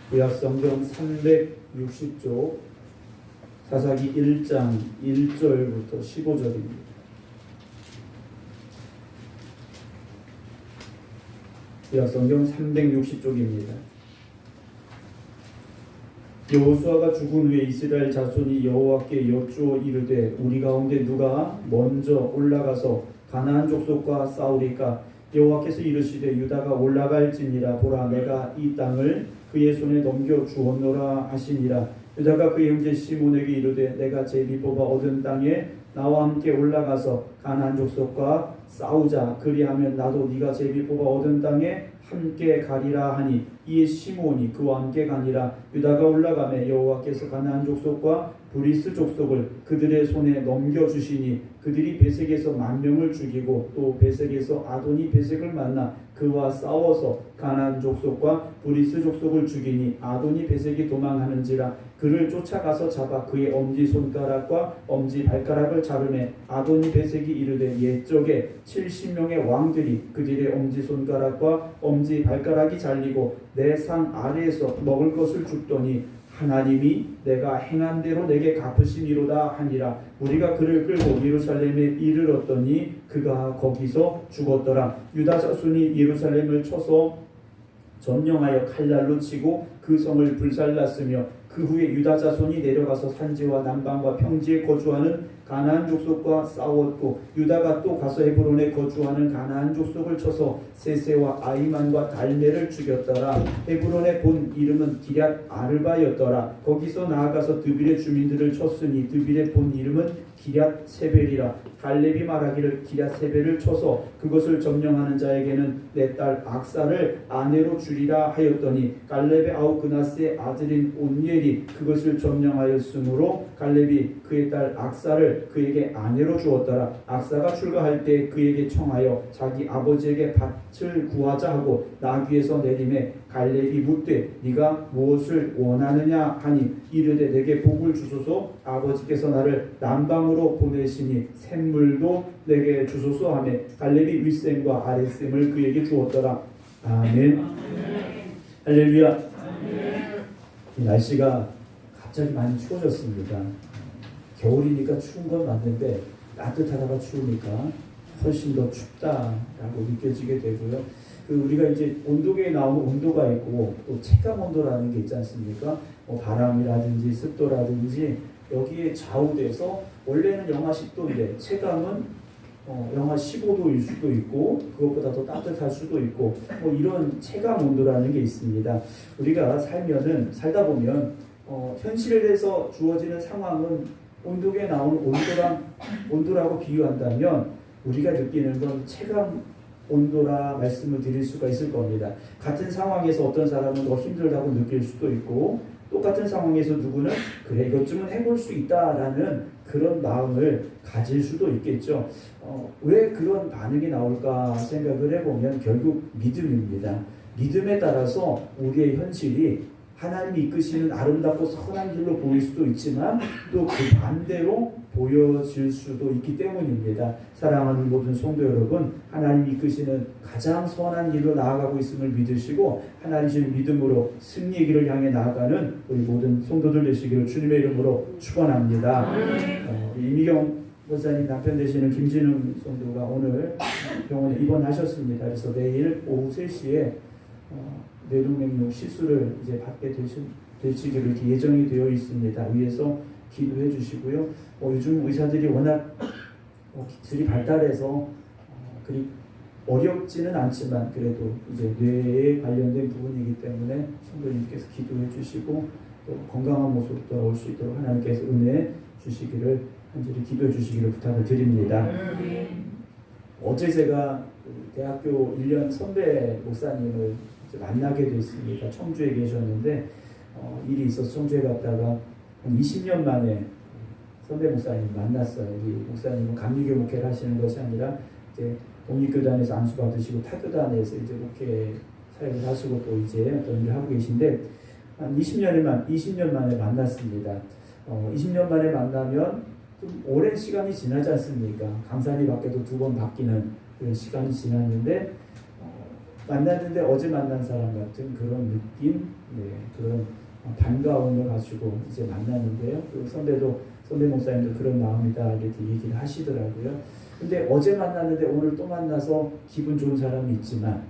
구약성경 360쪽 사사기 1장 1절부터 15절입니다. 구약성경 360쪽입니다. 여호수아가 죽은 후에 이스라엘 자손이 여호와께 여쭈어 이르되 우리 가운데 누가 먼저 올라가서 가나안 족속과 싸우리까? 여호와께서 이르시되 유다가 올라갈지니라. 보라, 내가 이 땅을 그의 손에 넘겨 주었노라 하시니라. 유다가 그의 형제 시몬에게 이르되 내가 제비 뽑아 얻은 땅에 나와 함께 올라가서 가나안 족속과 싸우자. 그리하면 나도 네가 제비 뽑아 얻은 땅에 함께 가리라 하니, 이에 시몬이 그와 함께 가니라. 유다가 올라가매 여호와께서 가나안 족속과 브리스 족속을 그들의 손에 넘겨주시니 그들이 베색에서 10,000명을 죽이고 또 베색에서 아도니 베색을 만나 그와 싸워서 가나안 족속과 브리스 족속을 죽이니 아도니 베색이 도망하는지라. 그를 쫓아가서 잡아 그의 엄지손가락과 엄지발가락을 자르매 아도니 베색이 이르되 옛적에 70명의 왕들이 그들의 엄지손가락과 엄지발가락이 잘리고 내 상 아래에서 먹을 것을 줍더니 하나님이 내가 행한 대로 내게 갚으시니로다 하니라. 우리가 그를 끌고 예루살렘에 이르렀더니 그가 거기서 죽었더라. 유다 자손이 예루살렘을 쳐서 점령하여 칼날로 치고 그 성을 불살랐으며 그 후에 유다 자손이 내려가서 산지와 남방과 평지에 거주하는 가나안 족속과 싸웠고 유다가 또 가서 헤브론에 거주하는 가나안 족속을 쳐서 세세와 아이만과 달메를 죽였더라. 헤브론의 본 이름은 기럇 아르바였더라. 거기서 나아가서 드빌의 주민들을 쳤으니 드빌의 본 이름은 기럇 세벨이라. 갈렙이 말하기를 기럇 세벨을 쳐서 그것을 점령하는 자에게는 내 딸 악사를 아내로 주리라 하였더니 갈렙의 아우 그나스의 아들인 온니엘이 그것을 점령하였으므로 갈렙이 그의 딸 악사를 그에게 아내로 주었더라. 악사가 출가할 때 그에게 청하여 자기 아버지에게 밭을 구하자 하고 나귀에서 내림에 갈렙이 묻되 네가 무엇을 원하느냐 하니 이르되 내게 복을 주소서. 아버지께서 나를 남방으로 보내시니 샘물도 내게 주소서 하며 갈렙이 윗샘과 아랫샘을 그에게 주었더라. 아멘. 할렐루야. 날씨가 갑자기 많이 추워졌습니다. 겨울이니까 추운 건 맞는데 따뜻하다가 추우니까 훨씬 더 춥다라고 느껴지게 되고요. 우리가 이제 온도계에 나오는 온도가 있고 또 체감 온도라는 게 있지 않습니까? 바람이라든지 습도라든지 여기에 좌우돼서 원래는 영하 10도인데 체감은 영하 15도일 수도 있고 그것보다 더 따뜻할 수도 있고 이런 체감 온도라는 게 있습니다. 우리가 살다 보면 현실에서 주어지는 상황은 온도계에 나오는 온도라고 비유한다면 우리가 느끼는 건 체감 온도라 말씀을 드릴 수가 있을 겁니다. 같은 상황에서 어떤 사람은 더 힘들다고 느낄 수도 있고 똑같은 상황에서 누구는 그래 이것쯤은 해볼 수 있다라는 그런 마음을 가질 수도 있겠죠. 왜 그런 반응이 나올까 생각을 해보면 결국 믿음입니다. 믿음에 따라서 우리의 현실이 하나님이 이끄시는 아름답고 선한 길로 보일 수도 있지만 또 그 반대로 보여질 수도 있기 때문입니다. 사랑하는 모든 성도 여러분, 하나님이 이끄시는 가장 선한 길로 나아가고 있음을 믿으시고 하나님의 믿음으로 승리의 길을 향해 나아가는 우리 모든 성도들 되시기를 주님의 이름으로 축원합니다. 이미경 권사님 남편 되시는 김진웅 성도가 오늘 병원에 입원하셨습니다. 그래서 내일 오후 3시에 뇌동맥류 시술을 이제 받게 되시기로 이렇게 예정이 되어 있습니다. 위에서 기도해 주시고요. 요즘 의사들이 워낙 기술이 발달해서 그리 어렵지는 않지만 그래도 이제 뇌에 관련된 부분이기 때문에 성도님께서 기도해 주시고 또 건강한 모습으로 돌아올 수 있도록 하나님께서 은혜 주시기를 간절히 기도해 주시기를 부탁을 드립니다. 어제 제가 대학교 1년 선배 목사님을 만나게 됐습니다. 청주에 계셨는데 일이 있어서 청주에 갔다가 한 20년 만에 선배 목사님 만났어요. 이 목사님은 감리교 목회를 하시는 것이 아니라 이제 독립교단에서 안수받으시고 타교단에서 이제 목회 사역을 하시고 또 이제 어떤 일을 하고 계신데 한 20년 만에 만났습니다. 20년 만에 만나면 좀 오랜 시간이 지나지 않습니까? 강사님 밖에도 2번 바뀌는 그런 시간이 지났는데 만났는데 어제 만난 사람 같은 그런 느낌, 네, 그런 반가움을 가지고 이제 만나는데요. 그 선배 목사님도 그런 마음이다 이렇게 얘기를 하시더라고요. 근데 어제 만났는데 오늘 또 만나서 기분 좋은 사람이 있지만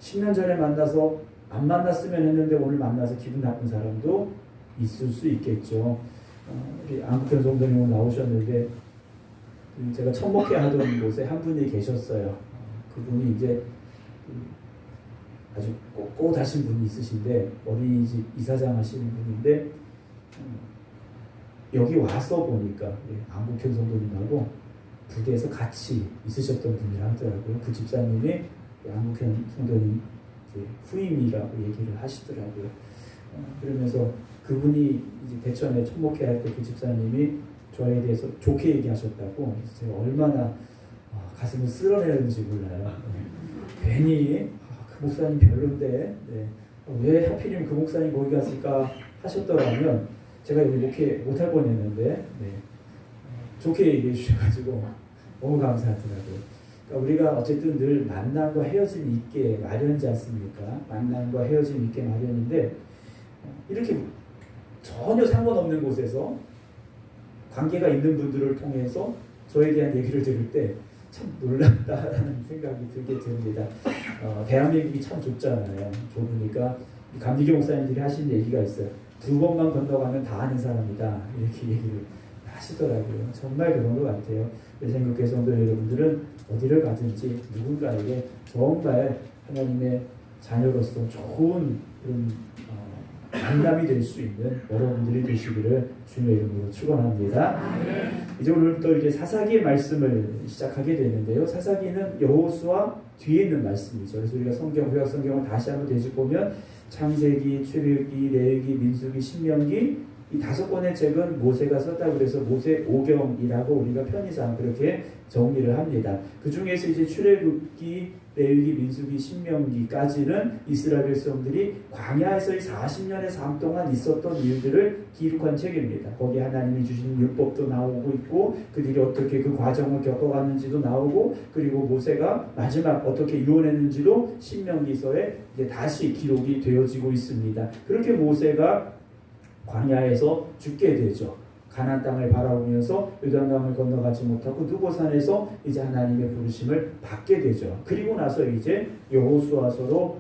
10년 전에 만나서 안 만났으면 했는데 오늘 만나서 기분 나쁜 사람도 있을 수 있겠죠. 우리 안국현 성도님 오늘 나오셨는데 제가 천목회 하던 곳에 한 분이 계셨어요. 그분이 이제 아주 꼿꼿하신 분이 있으신데 어린이집 이사장 하시는 분인데 여기 와서 보니까 안국현 성도님하고 부대에서 같이 있으셨던 분이라 하더라고요. 그 집사님이 안국현 성도님 후임이라고 얘기를 하시더라고요. 그러면서 그분이 이제 대천에 천목회 할 때 그 집사님이 저에 대해서 좋게 얘기하셨다고. 그래서 제가 얼마나 가슴을 쓸어내는지 몰라요. 괜히 그 목사님 별론데 왜 하필이면 그 목사님 거기 갔을까 하셨더라면 제가 여기 목회 못할 뻔했는데 좋게 얘기해 주셔가지고 너무 감사하더라고요. 그러니까 우리가 어쨌든 늘 만남과 헤어짐이 있게 마련이지 않습니까? 만남과 헤어짐이 있게 마련인데 이렇게 전혀 상관없는 곳에서 관계가 있는 분들을 통해서 저에 대한 얘기를 들을 때 참 놀랍다라는 생각이 들게 됩니다. 대한민국이 참 좁잖아요. 좁으니까 감리교 목사님들이 하신 얘기가 있어요. 2번만 건너가면 다 아는 사람이다. 이렇게 얘기를 하시더라고요. 정말 그런 것 같아요. 생각해 성도 여러분들은 어디를 가든지 누군가에게 정말 하나님의 자녀로서 좋은 그런 만남이 될 수 있는 여러분들이 되시기를 주님의 이름으로 축원합니다. 이제 오늘부터 이제 사사기의 말씀을 시작하게 되는데요. 사사기는 여호수아 뒤에 있는 말씀이죠. 그래서 우리가 구약 성경을 다시 한번 되짚보면 창세기, 출애굽기, 레위기, 민수기, 신명기 이 5권의 책은 모세가 썼다 그래서 모세 오경이라고 우리가 편의상 그렇게 정리를 합니다. 그 중에서 이제 출애굽기, 레위기, 민수기, 신명기까지는 이스라엘 백성들이 광야에서 이 40년의 삶 동안 있었던 일들을 기록한 책입니다. 거기에 하나님이 주신 율법도 나오고 있고 그들이 어떻게 그 과정을 겪어갔는지도 나오고 그리고 모세가 마지막 어떻게 유언했는지도 신명기서에 이제 다시 기록이 되어지고 있습니다. 그렇게 모세가 광야에서 죽게 되죠. 가나안 땅을 바라보면서 요단강을 건너가지 못하고 느보산에서 이제 하나님의 부르심을 받게 되죠. 그리고 나서 이제 여호수아서로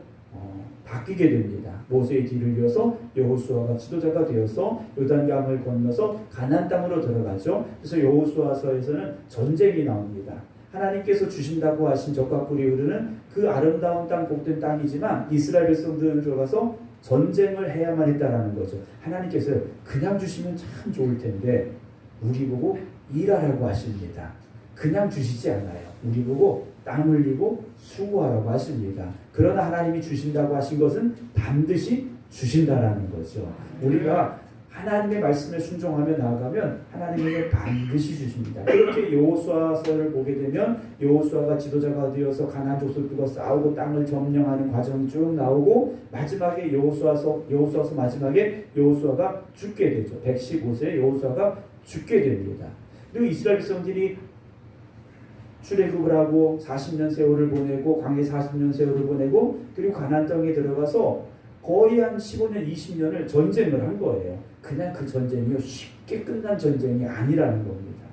바뀌게 됩니다. 모세의 뒤를 이어서 여호수아가 지도자가 되어서 요단강을 건너서 가나안 땅으로 들어가죠. 그래서 여호수아서에서는 전쟁이 나옵니다. 하나님께서 주신다고 하신 적과 꿀이 흐르는 그 아름다운 땅, 복된 땅이지만 이스라엘 백성들은 들어가서 전쟁을 해야만 했다라는 거죠. 하나님께서 그냥 주시면 참 좋을 텐데 우리 보고 일하라고 하십니다. 그냥 주시지 않아요. 우리 보고 땀 흘리고 수고하라고 하십니다. 그러나 하나님이 주신다고 하신 것은 반드시 주신다라는 거죠. 우리가 하나님의 말씀에 순종하며 나아가면 하나님은 반드시 주십니다. 그렇게 여호수아서를 보게 되면 여호수아가 지도자가 되어서 가나안 족속들과 싸우고 땅을 점령하는 과정이 쭉 나오고 마지막에 여호수아서 마지막에 여호수아가 죽게 되죠. 115세에 여호수아가 죽게 됩니다. 그리고 이스라엘 백성들이 출애굽을 하고 40년 세월을 보내고 광야 40년 세월을 보내고 그리고 가나안 땅에 들어가서 거의 한 15년, 20년을 전쟁을 한 거예요. 그냥 그 전쟁이 쉽게 끝난 전쟁이 아니라는 겁니다.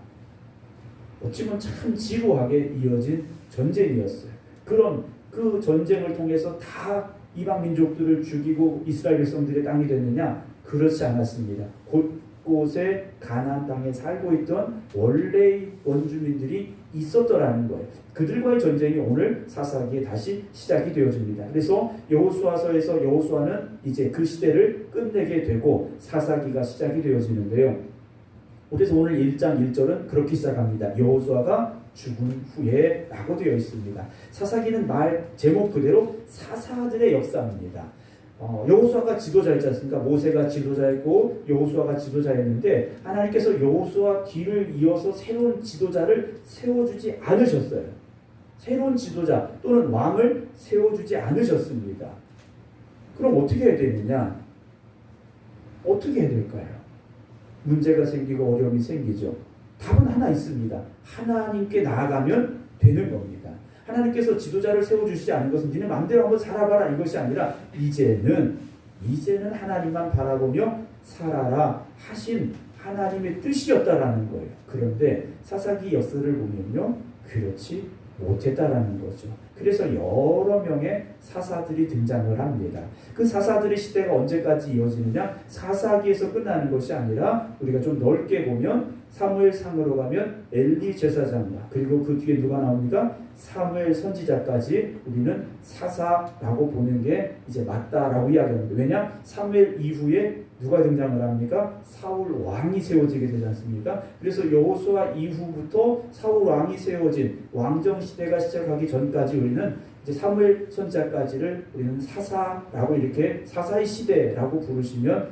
어찌보면 참 지루하게 이어진 전쟁이었어요. 그런 그 전쟁을 통해서 다 이방 민족들을 죽이고 이스라엘 백성들의 땅이 됐느냐? 그렇지 않았습니다. 곳곳에 가나안 땅에 살고 있던 원래의 원주민들이 있었더라는 거예요. 그들과의 전쟁이 오늘 사사기에 다시 시작이 되어집니다. 그래서 여호수아서에서 여호수아는 이제 그 시대를 끝내게 되고 사사기가 시작이 되어지는데요. 그래서 오늘 1장 1절은 그렇게 시작합니다. 여호수아가 죽은 후에 라고 되어 있습니다. 사사기는 말 제목 그대로 사사들의 역사입니다. 여호수아가 지도자였지 않습니까? 모세가 지도자였고 여호수아가 지도자였는데 하나님께서 여호수아 뒤를 이어서 새로운 지도자를 세워주지 않으셨어요. 새로운 지도자 또는 왕을 세워주지 않으셨습니다. 그럼 어떻게 해야 되느냐? 어떻게 해야 될까요? 문제가 생기고 어려움이 생기죠. 답은 하나 있습니다. 하나님께 나아가면 되는 겁니다. 하나님께서 지도자를 세워주시지 않은 것은 니네 마음대로 한번 살아봐라 이것이 아니라 이제는 하나님만 바라보며 살아라 하신 하나님의 뜻이었다라는 거예요. 그런데 사사기 역사를 보면요, 그렇지 못했다라는 거죠. 그래서 여러 명의 사사들이 등장을 합니다. 그 사사들의 시대가 언제까지 이어지느냐? 사사기에서 끝나는 것이 아니라 우리가 좀 넓게 보면 사무엘상으로 가면 엘리 제사장과 그리고 그 뒤에 누가 나옵니까? 사무엘 선지자까지 우리는 사사라고 보는 게 이제 맞다라고 이야기합니다. 왜냐? 사무엘 이후에 누가 등장을 합니까? 사울 왕이 세워지게 되지 않습니까? 그래서 여호수아 이후부터 사울 왕이 세워진 왕정 시대가 시작하기 전까지 우리는 이제 사무엘 선지자까지를 우리는 사사라고 이렇게 사사의 시대라고 부르시면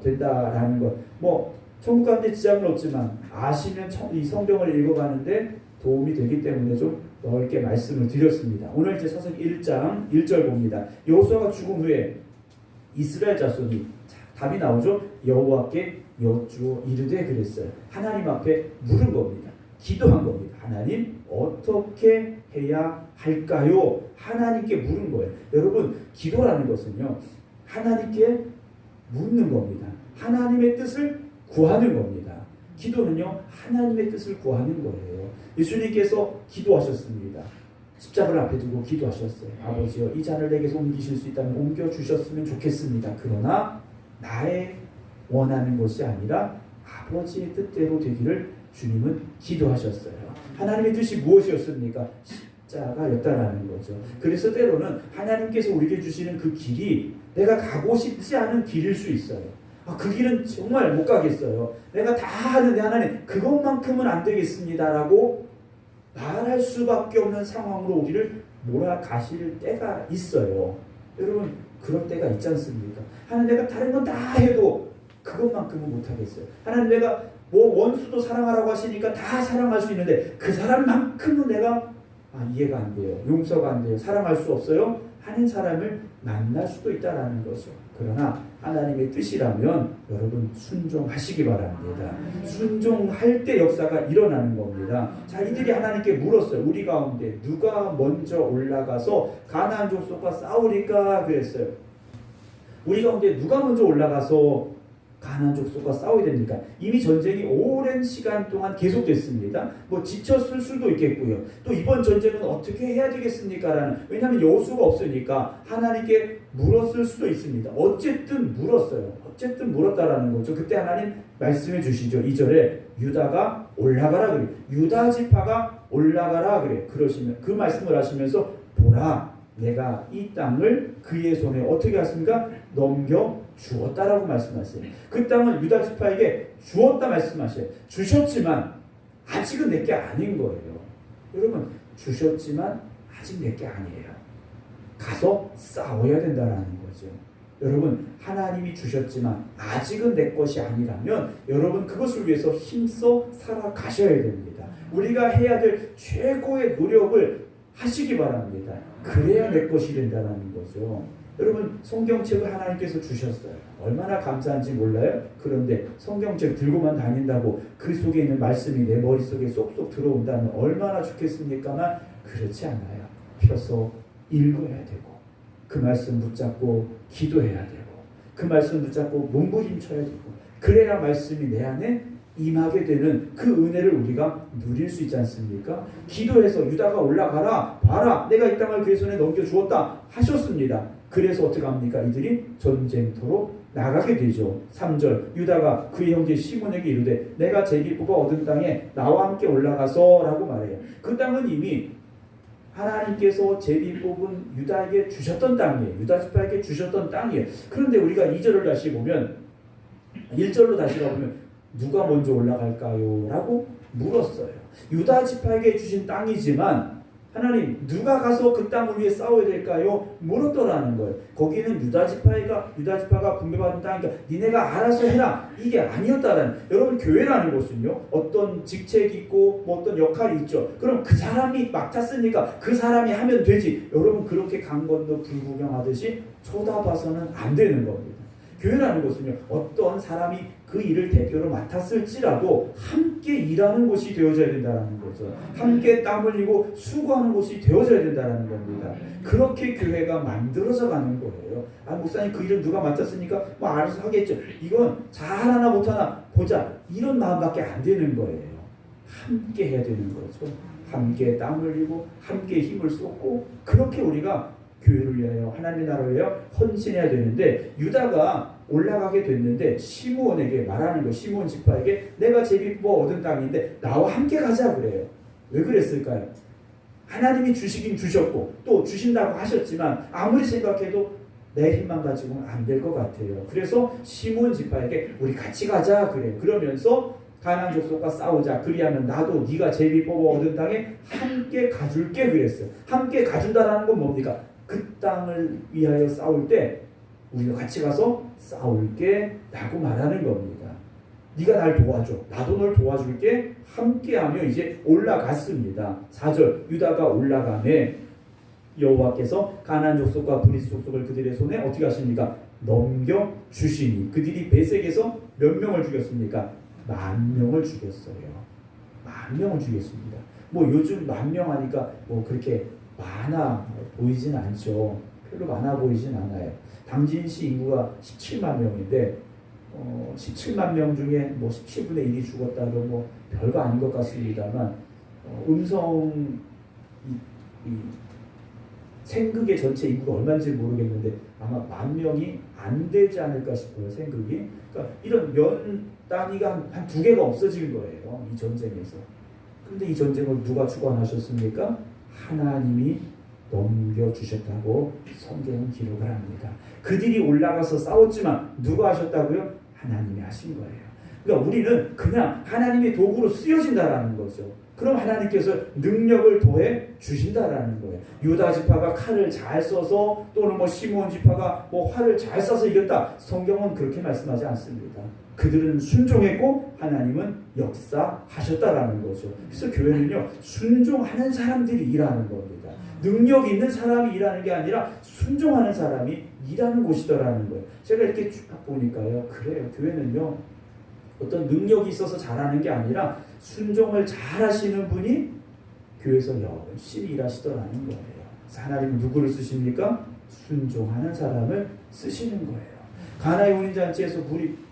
된다라는 것. 뭐 천국 가는데 지장은 없지만 아시면 이 성경을 읽어가는데 도움이 되기 때문에 좀 넓게 말씀을 드렸습니다. 오늘 이제 사사기 1장 1절 봅니다. 여호수아가 죽은 후에 이스라엘 자손이 답이 나오죠. 여호와께 여쭈어 이르되 그랬어요. 하나님 앞에 물은 겁니다. 기도한 겁니다. 하나님 어떻게 해야 할까요? 하나님께 물은 거예요. 여러분 기도라는 것은요, 하나님께 묻는 겁니다. 하나님의 뜻을 구하는 겁니다. 기도는요, 하나님의 뜻을 구하는 거예요. 예수님께서 기도하셨습니다. 십자가를 앞에 두고 기도하셨어요. 아버지여, 이 잔을 내게서 옮기실 수 있다면 옮겨주셨으면 좋겠습니다. 그러나 나의 원하는 것이 아니라 아버지의 뜻대로 되기를 주님은 기도하셨어요. 하나님의 뜻이 무엇이었습니까? 십자가였다라는 거죠. 그래서 때로는 하나님께서 우리에게 주시는 그 길이 내가 가고 싶지 않은 길일 수 있어요. 그 길은 정말 못 가겠어요. 내가 다 하는데 하나님 그것만큼은 안 되겠습니다라고 말할 수밖에 없는 상황으로 우리를 몰아가실 때가 있어요. 여러분 그럴 때가 있지 않습니까? 하나님 내가 다른 건 다 해도 그것만큼은 못하겠어요. 하나님 내가 뭐 원수도 사랑하라고 하시니까 다 사랑할 수 있는데 그 사람만큼은 내가 이해가 안 돼요. 용서가 안 돼요. 사랑할 수 없어요. 하는 사람을 만날 수도 있다라는 거죠. 그러나 하나님의 뜻이라면 여러분 순종하시기 바랍니다. 순종할 때 역사가 일어나는 겁니다. 자, 이들이 하나님께 물었어요. 우리 가운데 누가 먼저 올라가서 가나안 족속과 싸우리까 그랬어요. 우리 가운데 누가 먼저 올라가서 가나안 족속과 싸워야 됩니까? 이미 전쟁이 오랜 시간 동안 계속됐습니다. 뭐 지쳤을 수도 있겠고요. 또 이번 전쟁은 어떻게 해야 되겠습니까? 라는, 왜냐하면 여호수아가 없으니까 하나님께 물었을 수도 있습니다. 어쨌든 물었어요. 어쨌든 물었다라는 거죠. 그때 하나님 말씀해 주시죠. 2절에 유다가 올라가라 그래. 유다 지파가 올라가라 그래. 그러시면 그 말씀을 하시면서 보라, 내가 이 땅을 그의 손에 어떻게 했습니까? 넘겨 주었다라고 말씀하세요. 그 땅을 유다 지파에게 주었다 말씀하세요. 주셨지만 아직은 내게 아닌 거예요. 여러분 주셨지만 아직 내게 아니에요. 가서 싸워야 된다라는 거죠. 여러분 하나님이 주셨지만 아직은 내 것이 아니라면 여러분 그것을 위해서 힘써 살아가셔야 됩니다. 우리가 해야 될 최고의 노력을 하시기 바랍니다. 그래야 내 것이 된다는 거죠. 여러분 성경책을 하나님께서 주셨어요. 얼마나 감사한지 몰라요? 그런데 성경책 들고만 다닌다고 그 속에 있는 말씀이 내 머릿속에 쏙쏙 들어온다면 얼마나 좋겠습니까만 그렇지 않아요. 펴서 읽어야 되고 그 말씀 붙잡고 기도해야 되고 그 말씀 붙잡고 몸부림쳐야 되고 그래야 말씀이 내 안에 임하게 되는 그 은혜를 우리가 누릴 수 있지 않습니까? 기도해서 유다가 올라가라, 봐라, 내가 이 땅을 그의 손에 넘겨주었다 하셨습니다. 그래서 어떻게 합니까? 이들이 전쟁터로 나가게 되죠. 3절 유다가 그의 형제 시몬에게 이르되 내가 제비 뽑아 얻은 땅에 나와 함께 올라가서 라고 말해요. 그 땅은 이미 하나님께서 제비 뽑은 유다에게 주셨던 땅이에요. 유다 지파에게 주셨던 땅이에요. 그런데 우리가 2절을 다시 보면 1절로 다시 가보면 누가 먼저 올라갈까요? 라고 물었어요. 유다 지파에게 주신 땅이지만 하나님 누가 가서 그 땅을 위해 싸워야 될까요? 물었더라는 거예요. 거기는 유다 지파가 분배받은 땅이니까 니네가 알아서 해라 이게 아니었다라는. 여러분 교회라는 것은요 어떤 직책이 있고 뭐 어떤 역할이 있죠. 그럼 그 사람이 맡았으니까 그 사람이 하면 되지. 여러분 그렇게 강 건너 불구경하듯이 쳐다봐서는 안 되는 겁니다. 교회라는 것은요, 어떤 사람이 그 일을 대표로 맡았을지라도 함께 일하는 곳이 되어져야 된다는 거죠. 함께 땀 흘리고 수고하는 곳이 되어져야 된다는 겁니다. 그렇게 교회가 만들어져 가는 거예요. 아, 목사님 그 일은 누가 맡았으니까 뭐 알아서 하겠죠. 이건 잘하나 못하나 보자, 이런 마음밖에 안 되는 거예요. 함께 해야 되는 거죠. 함께 땀 흘리고 함께 힘을 쏟고, 그렇게 우리가 교회를 위하여 하나님의 나라를 위하여 헌신해야 되는데, 유다가 올라가게 됐는데 시므온에게 말하는 거, 시므온 지파에게 내가 제비 뽑아 얻은 땅인데 나와 함께 가자 그래요. 왜 그랬을까요? 하나님이 주시긴 주셨고 또 주신다고 하셨지만 아무리 생각해도 내 힘만 가지고는 안 될 것 같아요. 그래서 시므온 지파에게 우리 같이 가자 그래요. 그러면서 가나안 족속과 싸우자. 그리하면 나도 네가 제비 뽑아 얻은 땅에 함께 가줄게 그랬어요. 함께 가준다라는 건 뭡니까? 그 땅을 위하여 싸울 때 우리가 같이 가서 싸울게 라고 말하는 겁니다. 네가 날 도와줘, 나도 널 도와줄게. 함께하며 이제 올라갔습니다. 4절, 유다가 올라가매 여호와께서 가나안 족속과 브리스 족속을 그들의 손에 어떻게 하십니까? 넘겨주시니. 그들이 베색에서 몇 명을 죽였습니까? 10,000명을 죽였어요. 10,000명을 죽였습니다. 뭐 요즘 10,000명 하니까 뭐 그렇게 많아 보이진 않죠. 별로 많아 보이진 않아요. 당진시 인구가 17만 명인데 17만 명 중에 뭐 17분의 1이 죽었다도 뭐 별거 아닌 것 같습니다만, 음성 생극의 전체 인구가 얼마인지 모르겠는데 아마 10,000명이 안 되지 않을까 싶어요. 생극이. 그러니까 이런 면 단위가 한 2개가 없어진 거예요, 이 전쟁에서. 그런데 이 전쟁을 누가 주관하셨습니까? 하나님이 넘겨주셨다고 성경은 기록을 합니다. 그들이 올라가서 싸웠지만 누가 하셨다고요? 하나님이 하신 거예요. 그러니까 우리는 그냥 하나님의 도구로 쓰여진다라는 거죠. 그럼 하나님께서 능력을 더해 주신다라는 거예요. 유다 지파가 칼을 잘 써서, 또는 뭐 시므온 지파가 뭐 활을 잘 쏴서 이겼다, 성경은 그렇게 말씀하지 않습니다. 그들은 순종했고 하나님은 역사하셨다라는 거죠. 그래서 교회는요, 순종하는 사람들이 일하는 겁니다. 능력 있는 사람이 일하는 게 아니라 순종하는 사람이 일하는 곳이더라는 거예요. 제가 이렇게 쭉 보니까요, 그래요. 교회는요, 어떤 능력이 있어서 잘하는 게 아니라 순종을 잘하시는 분이 교회에서 열심히 일하시더라는 거예요. 하나님은 누구를 쓰십니까? 순종하는 사람을 쓰시는 거예요. 가나의 혼인잔치에서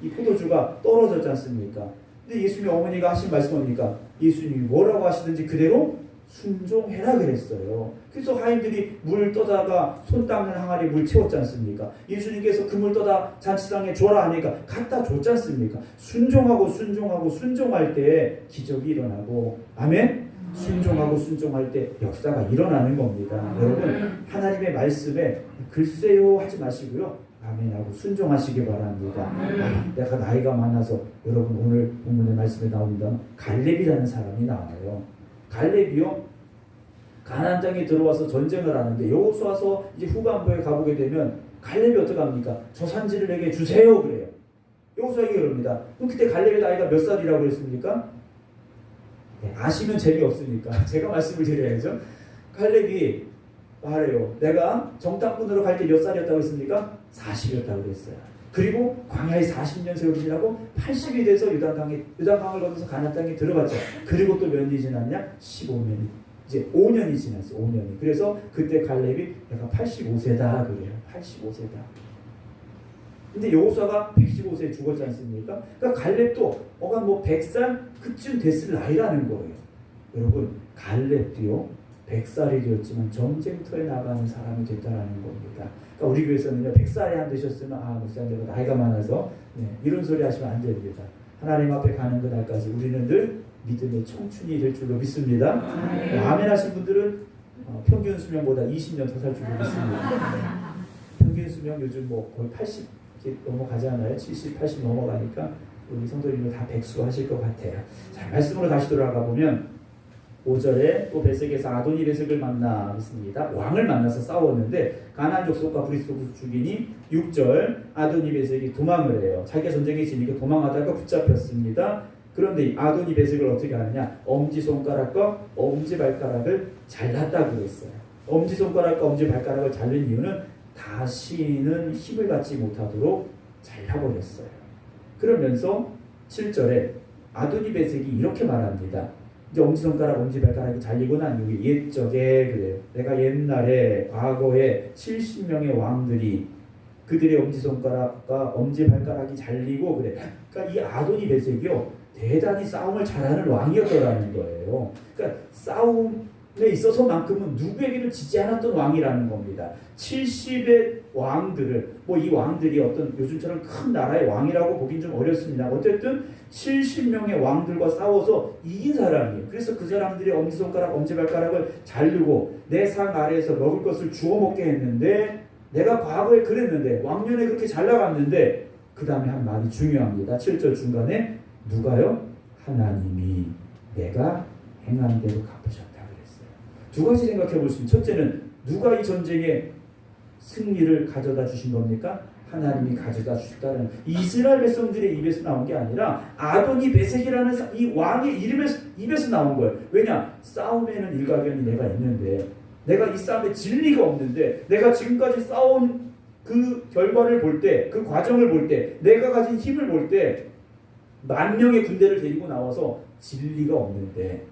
이 포도주가 떨어졌지 않습니까? 근데 예수님이 어머니가 하신 말씀 뭡니까? 예수님이 뭐라고 하시든지 그대로 순종해라 그랬어요. 그래서 하인들이 물 떠다가 손 닦는 항아리에 물 채웠지 않습니까? 예수님께서 그 물 떠다 잔치상에 줘라 하니까 갖다 줬지 않습니까? 순종할 때 기적이 일어나고, 아멘? 순종하고 순종할 때 역사가 일어나는 겁니다. 여러분, 하나님의 말씀에 글쎄요 하지 마시고요, 아멘하고 순종하시기 바랍니다. 내가 나이가 많아서, 여러분 오늘 본문의 말씀에 나옵니다. 갈렙이라는 사람이 나와요. 갈렙이요, 가나안 땅에 들어와서 전쟁을 하는데, 여호수아서 이제 후반부에 가보게 되면 갈렙이 어떻게 합니까? 저 산지를 내게 주세요 그래요. 여호수아에게 그럽니다. 그럼 그때 갈렙의 나이가 몇 살이라고 그랬습니까? 네, 아시면 재미없으니까 제가 말씀을 드려야죠. 갈렙이 말해요. 내가 정탐꾼으로 갈 때 몇 살이었다고 했습니까? 40이었다고 그랬어요. 그리고 광야에 40년 세월이 지나고 80이 돼서 유단강을 건너서 가나안 땅에 들어갔죠. 그리고 또 몇 년이 지났냐? 15년이. 이제 5년이 지났어요. 5년이. 그래서 그때 갈렙이 내가 85세다 그래요. 85세다. 근데 여호수아가 115세에 죽었지 않습니까? 그러니까 갈렙도 뭐 100살 그쯤 됐을 나이라는 거예요. 여러분, 갈렙도요 100살이 되었지만 전쟁터에 나가는 사람이 됐다라는 겁니다. 그러니까 우리 교회에서는요, 100살이 안 되셨으면 목사님 내가 나이가 많아서 이런 소리 하시면 안 됩니다. 하나님 앞에 가는 그날까지 우리는 늘 믿음의 청춘이 될 줄로 믿습니다. 아멘 하신 분들은 평균 수명보다 20년 더 살 줄로 믿습니다. 평균 수명 요즘 뭐 거의 80 넘어가지 않아요? 70, 80 넘어가니까 우리 성도님들 다 백수 하실 것 같아요. 자, 말씀으로 다시 돌아가 보면 5절에 또 베색에서 아도니 베색을 만났습니다. 왕을 만나서 싸웠는데 가나안 족속과 브리스 족속 죽이니 6절 아도니 베색이 도망을 해요. 자기가 전쟁에 지니까 도망하다가 붙잡혔습니다. 그런데 아도니 베색을 어떻게 하느냐? 엄지손가락과 엄지발가락을 잘랐다고 했어요. 엄지손가락과 엄지발가락을 자른 이유는 다시는 힘을 갖지 못하도록 잘라버렸어요. 그러면서 7절에 아도니 베섹이 이렇게 말합니다. 이제 엄지손가락, 엄지발가락이 잘리고 난 이후에 옛적에 그래요. 내가 옛날에 과거에 70명의 왕들이 그들의 엄지손가락과 엄지발가락이 잘리고 그래. 그러니까 이 아도니 베섹이요 대단히 싸움을 잘하는 왕이었더라는 거예요. 그러니까 싸움에 있어서만큼은 누구에게도 지지 않았던 왕이라는 겁니다. 70의 왕들을 뭐 이 왕들이 어떤 요즘처럼 큰 나라의 왕이라고 보긴 좀 어렵습니다. 어쨌든 70명의 왕들과 싸워서 이긴 사람이에요. 그래서 그 사람들이 엄지손가락, 엄지발가락을 자르고 내 상 아래에서 먹을 것을 주워 먹게 했는데 내가 과거에 그랬는데 왕년에 그렇게 잘 나갔는데 그 다음에 한 말이 중요합니다. 7절 중간에 누가요? 하나님이 내가 행한 대로 갚으셨다 그랬어요. 두 가지 생각해 볼 수 있습니다. 첫째는 누가 이 전쟁에 승리를 가져다 주신 겁니까? 하나님이 가져다 주셨다는 이스라엘 백성들의 입에서 나온 게 아니라 아도니 베섹이라는 이 왕의 입에서 나온 거예요. 왜냐? 싸움에는 일가견이 내가 있는데 내가 이 싸움에 진리가 없는데 내가 지금까지 싸운 그 결과를 볼 때, 그 과정을 볼 때, 내가 가진 힘을 볼 때 10,000명의 군대를 데리고 나와서 진리가 없는데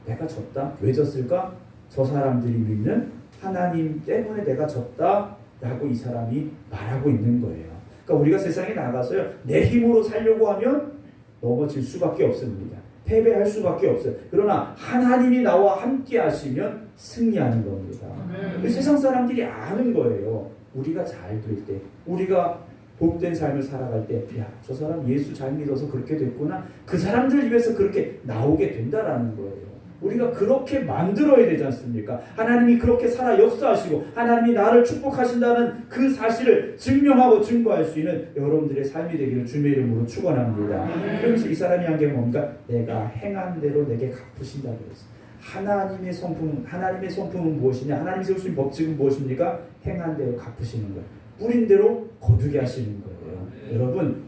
내가 졌다? 왜 졌을까? 저 사람들이 믿는 하나님 때문에 내가 졌다 라고 이 사람이 말하고 있는 거예요. 그러니까 우리가 세상에 나가서요 내 힘으로 살려고 하면 넘어질 수밖에 없습니다. 패배할 수밖에 없어요. 그러나 하나님이 나와 함께 하시면 승리하는 겁니다. 세상 사람들이 아는 거예요. 우리가 잘 될 때, 우리가 복된 삶을 살아갈 때, 야, 저 사람 예수 잘 믿어서 그렇게 됐구나. 그 사람들 입에서 그렇게 나오게 된다라는 거예요. 우리가 그렇게 만들어야 되지 않습니까? 하나님이 그렇게 살아 역사하시고 하나님이 나를 축복하신다는 그 사실을 증명하고 증거할 수 있는 여러분들의 삶이 되기를 주님의 이름으로 축원합니다. 그러면서 이 사람이 한 게 뭡니까? 내가 행한 대로 내게 갚으신다 그랬어요. 하나님의 성품은 무엇이냐? 하나님이 세우신 법칙은 무엇입니까? 행한 대로 갚으시는 거예요. 뿌린 대로 거두게 하시는 거예요. 여러분,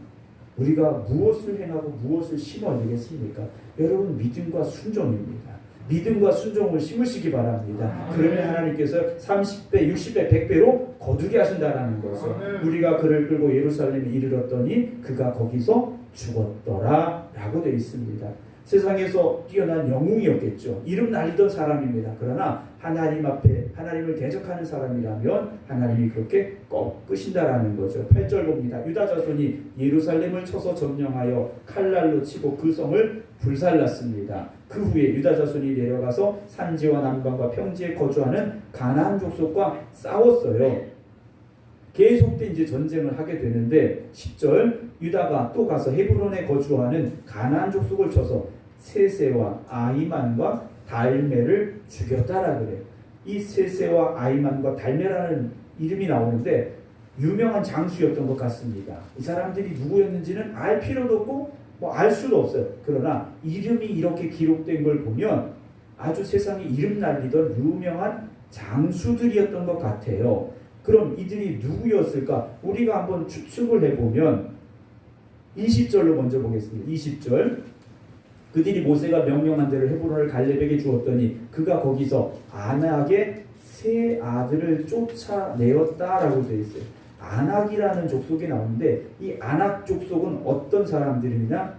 우리가 무엇을 행하고 무엇을 심어야 되겠습니까? 여러분, 믿음과 순종입니다. 믿음과 순종을 심으시기 바랍니다. 그러면 하나님께서 30배, 60배, 100배로 거두게 하신다는 거죠. 우리가 그를 끌고 예루살렘에 이르렀더니 그가 거기서 죽었더라 라고 되어 있습니다. 세상에서 뛰어난 영웅이었겠죠. 이름 날리던 사람입니다. 그러나 하나님 앞에 하나님을 대적하는 사람이라면 하나님이 그렇게 꺾으신다라는 거죠. 8절 봅니다. 유다 자손이 예루살렘을 쳐서 점령하여 칼날로 치고 그 성을 불살랐습니다. 그 후에 유다 자손이 내려가서 산지와 남방과 평지에 거주하는 가나안 족속과 싸웠어요. 계속된 이제 전쟁을 하게 되는데 10절 유다가 또 가서 헤브론에 거주하는 가나안 족속을 쳐서 세세와 아이만과 달메를 죽였다라 그래요. 이 세세와 아이만과 달메라는 이름이 나오는데 유명한 장수였던 것 같습니다. 이 사람들이 누구였는지는 알 필요도 없고 뭐 알 수도 없어요. 그러나 이름이 이렇게 기록된 걸 보면 아주 세상에 이름 날리던 유명한 장수들이었던 것 같아요. 그럼 이들이 누구였을까? 우리가 한번 추측을 해보면 20절로 먼저 보겠습니다. 20절 그들이 모세가 명령한 대로 헤브론을 갈렙에게 주었더니 그가 거기서 아낙의 세 아들을 쫓아내었다라고 되어 있어요. 아낙이라는 족속이 나오는데 이 아낙 족속은 어떤 사람들이냐?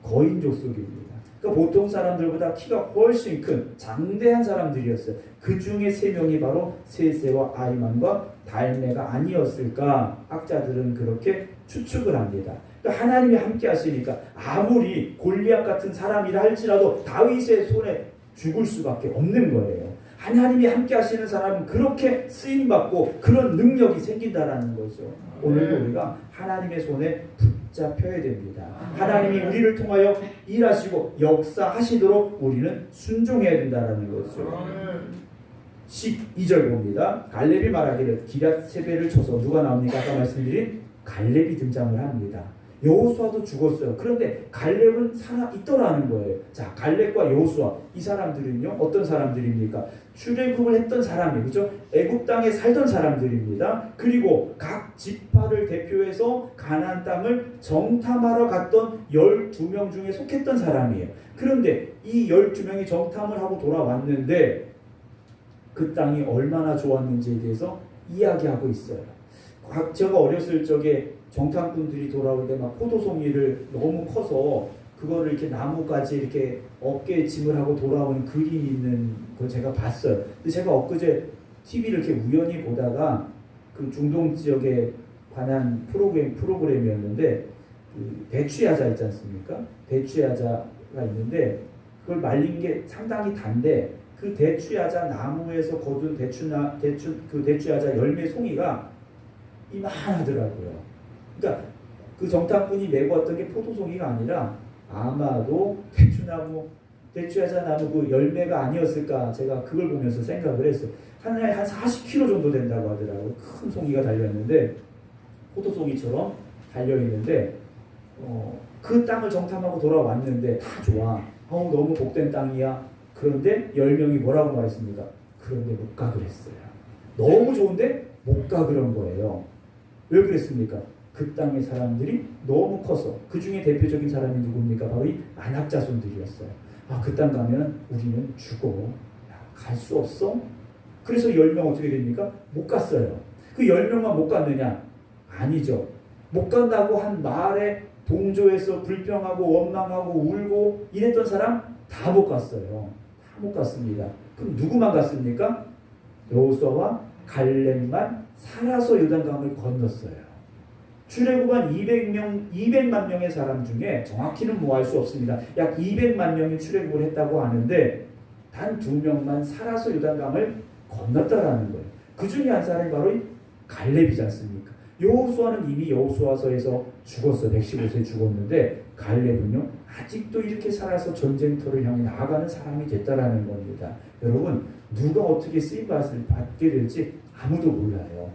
거인 족속입니다. 그러니까 보통 사람들보다 키가 훨씬 큰 장대한 사람들이었어요. 그 중에 3명이 바로 세세와 아이만과 달메가 아니었을까? 학자들은 그렇게 추측을 합니다. 그러니까 하나님이 함께 하시니까 아무리 골리앗 같은 사람이라 할지라도 다윗의 손에 죽을 수밖에 없는 거예요. 하나님이 함께 하시는 사람은 그렇게 쓰임받고 그런 능력이 생긴다라는 거죠. 오늘도 우리가 하나님의 손에 붙잡혀야 됩니다. 하나님이 우리를 통하여 일하시고 역사하시도록 우리는 순종해야 된다라는 거죠. 12절 봅니다. 갈렙이 말하기를 기럇 세배를 쳐서 누가 나옵니까? 아까 말씀드린 갈렙이 등장을 합니다. 여호수아도 죽었어요. 그런데 갈렙은 살아있더라는 거예요. 자, 갈렙과 여호수아 이 사람들은요 어떤 사람들입니까? 출애굽을 했던 사람이에요. 그렇죠? 애굽 땅에 살던 사람들입니다. 그리고 각 지파를 대표해서 가나안 땅을 정탐하러 갔던 12명 중에 속했던 사람이에요. 그런데 이 12명이 정탐을 하고 돌아왔는데 그 땅이 얼마나 좋았는지에 대해서 이야기하고 있어요. 제가 어렸을 적에 정탐꾼들이 돌아올 때 막 포도송이를 너무 커서 그거를 이렇게 나무까지 이렇게 어깨에 짐을 하고 돌아오는 그림이 있는 걸 제가 봤어요. 근데 제가 엊그제 TV를 이렇게 우연히 보다가 그 중동 지역에 관한 프로그램이었는데 그 대추야자 있지 않습니까? 대추야자가 있는데 그걸 말린 게 상당히 단데 그 대추야자 나무에서 거둔 대추야자 열매 송이가 이만하더라고요. 그러니까 그 정탐꾼이 메고 왔던 게 포도송이가 아니라 아마도 대추야자 나무 그 열매가 아니었을까, 제가 그걸 보면서 생각을 했어요. 하나에 한 40kg 정도 된다고 하더라고요. 큰 송이가 달렸는데 포도송이처럼 달려있는데 그 땅을 정탐하고 돌아왔는데 다 좋아. 너무 복된 땅이야. 그런데 10명이 뭐라고 말했습니까? 그런데 못 가 그랬어요. 너무 좋은데 못 가 그런 거예요. 왜 그랬습니까? 그 땅의 사람들이 너무 커서. 그 중에 대표적인 사람이 누굽니까? 바로 이 안악 자손들이었어요. 그 땅 가면 우리는 죽어. 갈 수 없어? 그래서 10명 어떻게 됩니까? 못 갔어요. 그 10명만 못 갔느냐? 아니죠. 못 간다고 한 말에 동조해서 불평하고 원망하고 울고 이랬던 사람 다 못 갔어요. 다 못 갔습니다. 그럼 누구만 갔습니까? 여호수아와 갈렙만 살아서 요단강을 건넜어요. 출애굽한 200만 명의 사람 중에 정확히는 뭐 알 수 없습니다. 약 200만 명이 출애굽을 했다고 하는데 단 2명만 살아서 요단강을 건넜다라는 거예요. 그 중에 한 사람이 바로 이 갈렙이지 않습니까? 여호수아는 이미 여호수아서에서 죽었어요. 115세에 죽었는데 갈렙은요 아직도 이렇게 살아서 전쟁터를 향해 나아가는 사람이 됐다라는 겁니다. 여러분, 누가 어떻게 쓰임받을 받게 될지 아무도 몰라요.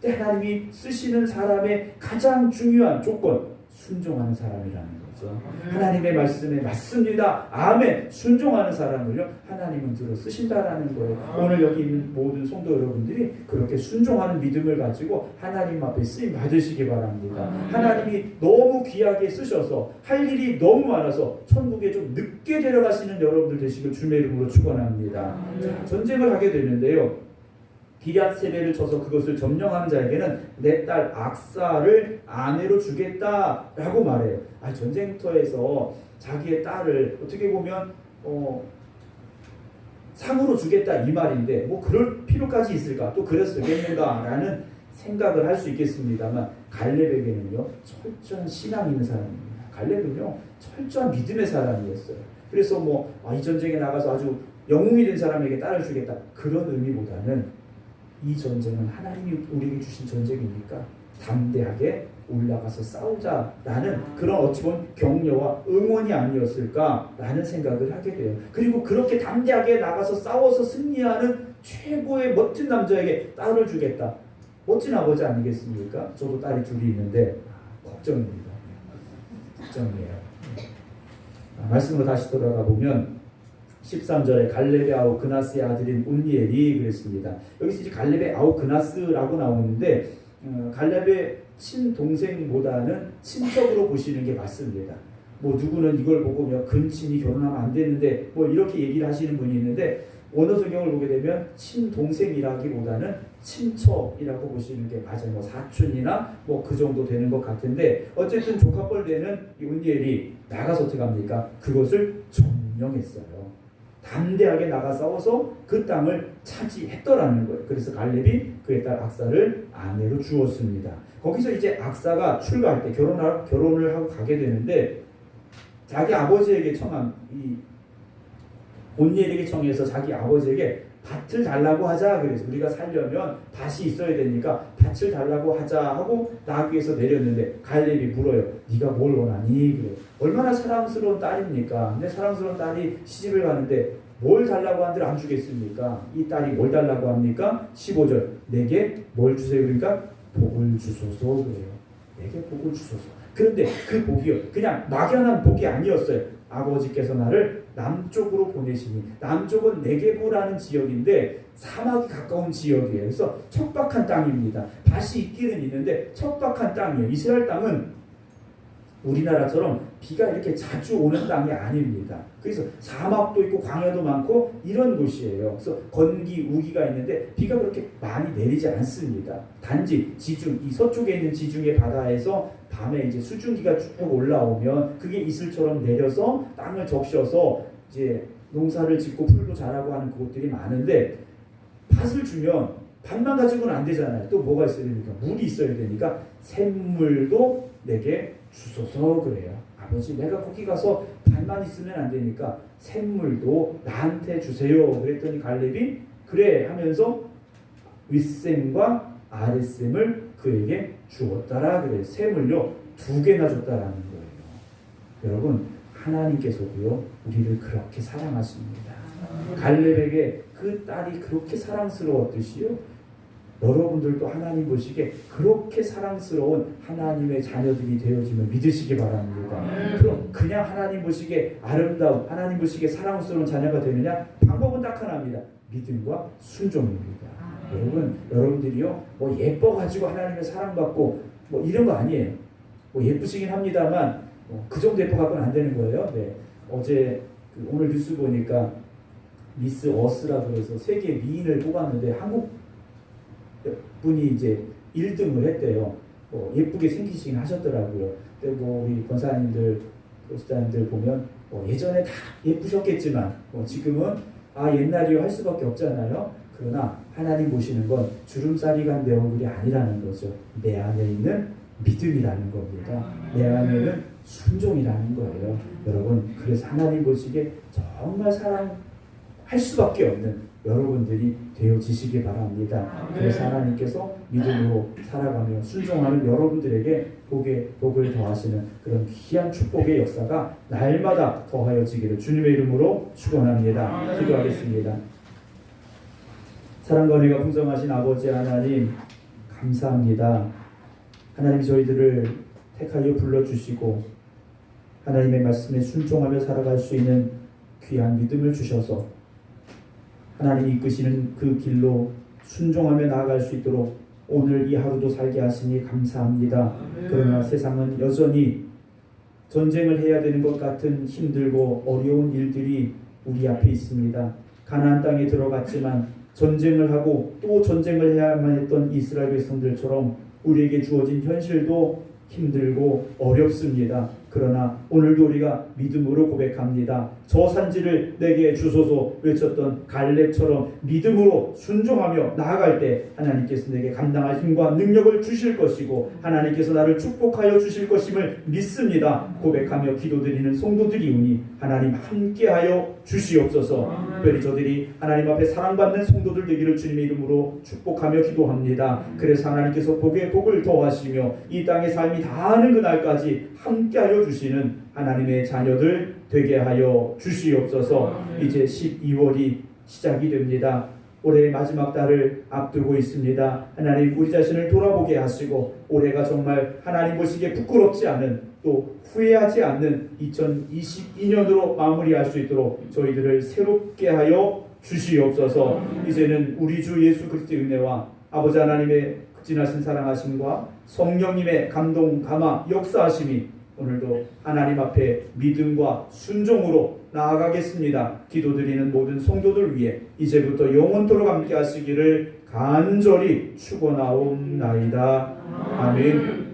때 하나님이 쓰시는 사람의 가장 중요한 조건, 순종하는 사람이라는 거죠. 하나님의 말씀에 맞습니다. 아멘. 순종하는 사람을요 하나님은 들어 쓰신다라는 거예요. 오늘 여기 있는 모든 성도 여러분들이 그렇게 순종하는 믿음을 가지고 하나님 앞에 쓰임 받으시기 바랍니다. 하나님이 너무 귀하게 쓰셔서 할 일이 너무 많아서 천국에 좀 늦게 데려가시는 여러분들 되시길 주님의 이름으로 축원합니다. 자, 전쟁을 하게 되는데요. 기럇세벨을 쳐서 그것을 점령하는 자에게는 내 딸 악사를 아내로 주겠다라고 말해요. 전쟁터에서 자기의 딸을 어떻게 보면 상으로 주겠다 이 말인데 뭐 그럴 필요까지 있을까? 또 그래서 되겠는가라는 생각을 할 수 있겠습니다만 갈렙에게는요 철저한 신앙이 있는 사람입니다. 갈렙은요 철저한 믿음의 사람이었어요. 그래서 이 전쟁에 나가서 아주 영웅이 된 사람에게 딸을 주겠다 그런 의미보다는 이 전쟁은 하나님이 우리에게 주신 전쟁이니까 담대하게 올라가서 싸우자라는 그런 어찌 보면 격려와 응원이 아니었을까라는 생각을 하게 돼요. 그리고 그렇게 담대하게 나가서 싸워서 승리하는 최고의 멋진 남자에게 딸을 주겠다. 멋진 아버지 아니겠습니까? 저도 딸이 둘이 있는데 걱정입니다. 걱정이에요. 말씀으로 다시 돌아가 보면 13절에 갈렙의 아우 그나스의 아들인 온니엘이 그랬습니다. 여기서 이제 갈렙의 아우 그나스라고 나오는데 갈렙의 친동생보다는 친척으로 보시는 게 맞습니다. 누구는 이걸 보고 근친이 결혼하면 안 되는데 이렇게 얘기를 하시는 분이 있는데 원어 성경을 보게 되면 친동생이라기보다는 친척이라고 보시는 게 맞아요. 사촌이나 그 정도 되는 것 같은데 어쨌든 조카뻘 되는 이 온니엘이 나가서 어떻게 합니까? 그것을 점령했어요. 담대하게 나가 싸워서 그 땅을 차지했더라는 거예요. 그래서 갈렙이 그의 딸 악사를 아내로 주었습니다. 거기서 이제 악사가 출가할 때 결혼을 하고 가게 되는데 자기 아버지에게 청한 이 온니엘에게 청해서 자기 아버지에게 밭을 달라고 하자. 그래서 우리가 살려면 밭이 있어야 되니까 밭을 달라고 하자 하고 나귀에서 내렸는데 갈렙이 물어요. 네가 뭘 원하니? 그래. 얼마나 사랑스러운 딸입니까? 내 사랑스러운 딸이 시집을 가는데 뭘 달라고 한들 안 주겠습니까? 이 딸이 뭘 달라고 합니까? 15절 내게 뭘 주세요? 그러니까 복을 주소서 그래요. 내게 복을 주소서. 그런데 그 복이요 그냥 막연한 복이 아니었어요. 아버지께서 나를 남쪽으로 보내시니, 남쪽은 네게보라는 지역인데 사막이 가까운 지역이에요. 그래서 척박한 땅입니다. 밭이 있기는 있는데 척박한 땅이에요. 이스라엘 땅은 우리나라처럼 비가 이렇게 자주 오는 땅이 아닙니다. 그래서 사막도 있고 광야도 많고 이런 곳이에요. 그래서 건기, 우기가 있는데 비가 그렇게 많이 내리지 않습니다. 단지 지중, 이 서쪽에 있는 지중해 바다에서 밤에 이제 수증기가 쭉 올라오면 그게 이슬처럼 내려서 땅을 적셔서 이제 농사를 짓고 풀도 자라고 하는 그것들이 많은데, 밭을 주면 밭만 가지고는 안 되잖아요. 또 뭐가 있어야 됩니까? 물이 있어야 되니까 샘물도 내게 주소서 그래요. 아버지, 내가 거기 가서 밭만 있으면 안 되니까 샘물도 나한테 주세요. 그랬더니 갈렙이 그래 하면서 윗샘과 아랫샘을 그에게 주었더라 그래요. 샘을요 2개나 줬다라는 거예요. 여러분, 하나님께서도요 우리를 그렇게 사랑하십니다. 갈렙에게 그 딸이 그렇게 사랑스러웠듯이요, 여러분들도 하나님 보시기에 그렇게 사랑스러운 하나님의 자녀들이 되어지면 믿으시기 바랍니다. 그럼 그냥 하나님 보시기에 아름다운, 하나님 보시기에 사랑스러운 자녀가 되느냐? 방법은 딱 하나입니다. 믿음과 순종입니다. 여러분들이요 뭐 예뻐가지고 하나님의 사랑받고 뭐 이런 거 아니에요. 뭐 예쁘시긴 합니다만 그 정도 예뻐갖고는 안 되는 거예요. 네. 어제 오늘 뉴스 보니까 미스 어스라고 해서 세계 미인을 뽑았는데 한국 분이 이제 1등을 했대요. 예쁘게 생기시긴 하셨더라고요. 근데 우리 권사님들, 교수님들 보면 예전에 다 예쁘셨겠지만 지금은 옛날이요 할 수밖에 없잖아요. 그러나 하나님 보시는 건 주름살이 간 내 얼굴이 아니라는 거죠. 내 안에 있는 믿음이라는 겁니다. 내 안에는 순종이라는 거예요. 여러분, 그래서 하나님 보시기에 정말 사랑할 수밖에 없는 여러분들이 되어지시기 바랍니다. 그래서 하나님께서 믿음으로 살아가며 순종하는 여러분들에게 복을 더하시는 그런 귀한 축복의 역사가 날마다 더하여지기를 주님의 이름으로 축원합니다. 기도하겠습니다. 사랑과 은혜가 풍성하신 아버지 하나님, 감사합니다. 하나님, 저희들을 택하여 불러주시고 하나님의 말씀에 순종하며 살아갈 수 있는 귀한 믿음을 주셔서 하나님이 이끄시는 그 길로 순종하며 나아갈 수 있도록 오늘 이 하루도 살게 하시니 감사합니다. 그러나 세상은 여전히 전쟁을 해야 되는 것 같은 힘들고 어려운 일들이 우리 앞에 있습니다. 가나안 땅에 들어갔지만 전쟁을 하고 또 전쟁을 해야만 했던 이스라엘 백성들처럼 우리에게 주어진 현실도 힘들고 어렵습니다. 그러나 오늘도 우리가 믿음으로 고백합니다. 저 산지를 내게 주소서 외쳤던 갈렙처럼 믿음으로 순종하며 나아갈 때 하나님께서 내게 감당할 힘과 능력을 주실 것이고 하나님께서 나를 축복하여 주실 것임을 믿습니다. 고백하며 기도드리는 성도들이오니 하나님 함께하여 주시옵소서. 특별히 저들이 하나님 앞에 사랑받는 성도들 되기를 주님의 이름으로 축복하며 기도합니다. 그래서 하나님께서 복을 더하시며 이 땅의 삶이 다하는 그날까지 함께하여 주시는 하나님의 자녀들 되게 하여 주시옵소서. 이제 12월이 시작이 됩니다. 올해의 마지막 달을 앞두고 있습니다. 하나님, 우리 자신을 돌아보게 하시고 올해가 정말 하나님 보시기에 부끄럽지 않은, 또 후회하지 않는 2022년으로 마무리할 수 있도록 저희들을 새롭게 하여 주시옵소서. 이제는 우리 주 예수 그리스도의 은혜와 아버지 하나님의 극진하신 사랑하심과 성령님의 감동, 감화, 역사하심이 오늘도 하나님 앞에 믿음과 순종으로 나아가겠습니다. 기도드리는 모든 성도들 위해 이제부터 영원토록 함께 하시기를 간절히 축원하옵나이다. 아멘.